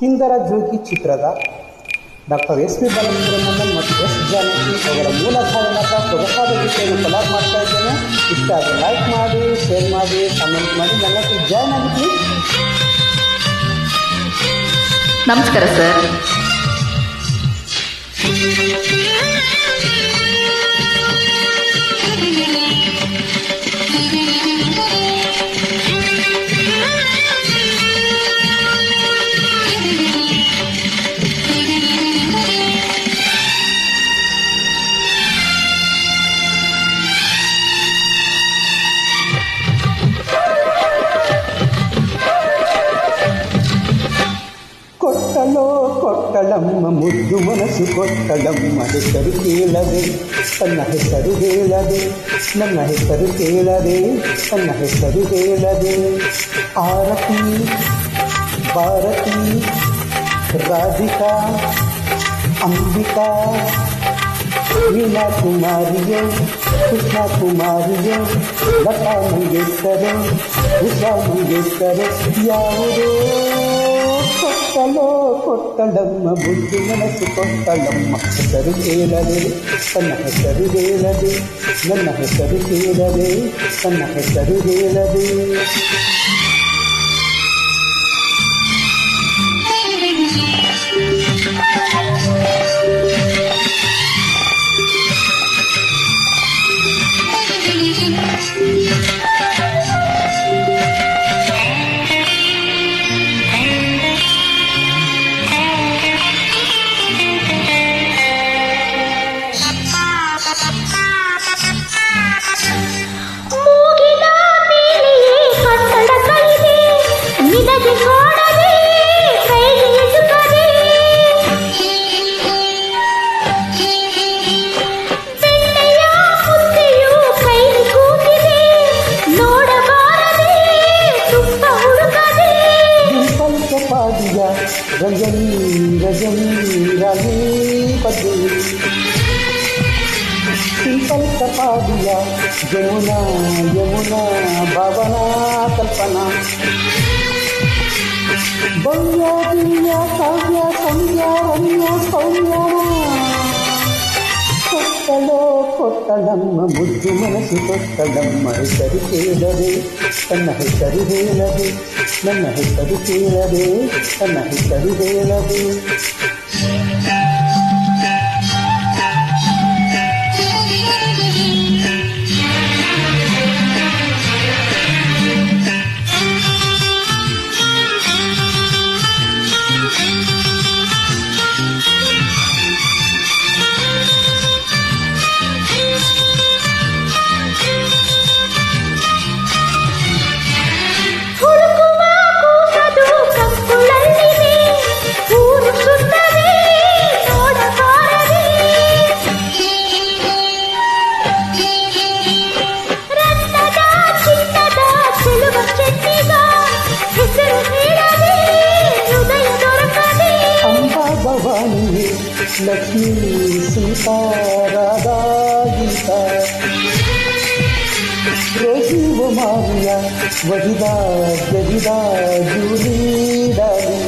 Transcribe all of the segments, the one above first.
ಹಿಂದರ ಜೋಗಿ ಚಿತ್ರದ doctor S P Balasubrahmanyam ಮತ್ತು S Janaki ಅವರ ಮೂಲ ಗಾಯನದ ಸೊಗಸಾದ ಗೀತೆಯನ್ನು ಕಲಾರ್ ಮಾಡ್ತಾ ಇದ್ದೇನೆ. ಇಷ್ಟ ಆದರೆ ಲೈಕ್ ಮಾಡಿ, ಶೇರ್ ಮಾಡಿ, ಕಮೆಂಟ್ ಮಾಡಿ, ನನ್ನಕ್ಕೆ ಜಾಯ್ನ್ ಆಗಿ. ನಮಸ್ಕಾರ ಸರ್. ಕೊಟ್ಟಳಮ್ಮ ಮುದ್ದು ಮನಸ್ಸು ಕೊಟ್ಟಳಮ್ಮ, ಹೆಸರು ಕೇಳದೆ ತನ್ನ ಹೆಸರು ಹೇಳದೆ, ನನ್ನ ಹೆಸರು ಕೇಳದೆ ತನ್ನ ಹೆಸರು ಹೇಳದೆ. ಆರತಿ, ಭಾರತಿ, ರಾಧಿಕಾ, ಅಂಬಿಕಾ, ವೀಣಾ ಕುಮಾರಿಯೋ, ಕೃಷ್ಣ ಕುಮಾರಿಯೋ, ಲತಾ ಮಂಗೇಶ್ಕರೋ, ಉಷಾ ಮಂಗೇಶ್ಕರೋ, ಯಾವುದೋ ಕೊಟ್ಟಳಮ್ಮ ಬುದ್ಧಿ ಮನಸ್ಸು ಕೊಟ್ಟಳಮ್ಮ, ಹೆಸರು ಕೇಳದೆ ತನ್ನ ಹೆಸರು ಹೇಳದೆ, ನನ್ನ ಹೆಸರು ಕೇಳದೆ ತನ್ನ ಹೆಸರು ಹೇಳದೆ. ರಜನಿ ರಜನಿ ರಾಗಿ ಪದ್ಯ ಸಿಂಪಲ್ ಕಪಾದಿಯ ಯಮುನಾ ಯಮುನಾ ಭಾವನಾ ಕಲ್ಪನಾ ಭವ್ಯ ದಿವ್ಯ ಕಾವ್ಯ ಸಂಧ್ಯ ರಮ್ಯ ಸೌಮ್ಯ. ಕೊಟ್ಟಳಮ್ಮ ಮುದ್ದು ಮನಸ್ಸು ಕೊಟ್ಟಳಮ್ಮ, ಹೆಸರು ಕೇಳದೆ ತನ್ನ ಹೆಸರು ಹೇಳದೆ, ನನ್ನ ಹೆಸರು ಕೇಳದೆ ತನ್ನ ಹೆಸರು ಹೇಳದೆ. ಲಕ್ಷ್ಮೀ ಸೀತಾ ರಾಧಾ ಗೀತಾ ರೋಜೀವ ಮಾರಿಯ ವಹಿದ ಜಗಿದ ಜೂಲಿ ಡಾಲಿ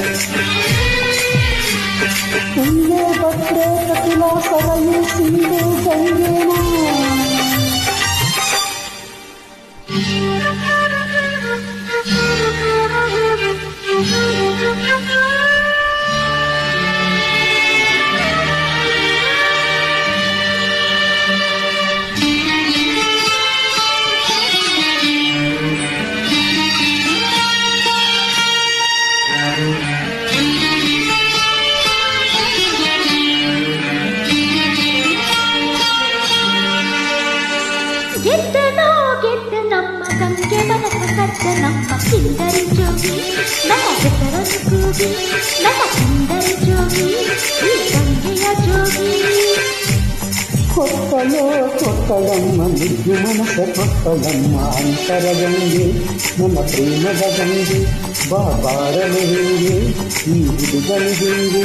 ತುಂಗೆ ಭದ್ರೆ ಕಪಿಲಾ ಸರಯು ಸಿಂಧು ಗಂಗೇನಾ. ಗೆದ್ದು ನಮ್ಮ ಗಂಗೆ ಮನಸ ಕಟ್ಟ ನಮ್ಮ ಸುಂದರಿ ಜೋಗಿ, ನನ್ನ ಹೆಸರನ್ನು ಕೂಗಿ ನನ್ನ ಸುಂದರಿ ಜೋಗಿ, ಈ ಗಂಗೆಯ ಜೋಗಿ. ಕೊಟ್ಟಳಮ್ಮ ಮುದ್ದು ಮನಸ ಕೊಟ್ಟಳಮ್ಮ, ಅಂತರ ಗಂಗೆ ನನ್ನ ಪ್ರೇಮದ ಗಂಗೆ, ಬಾರಲು ಹಿಂಗೆ ಈ ಹುಡುಗನ ಹಿಂಗೆ.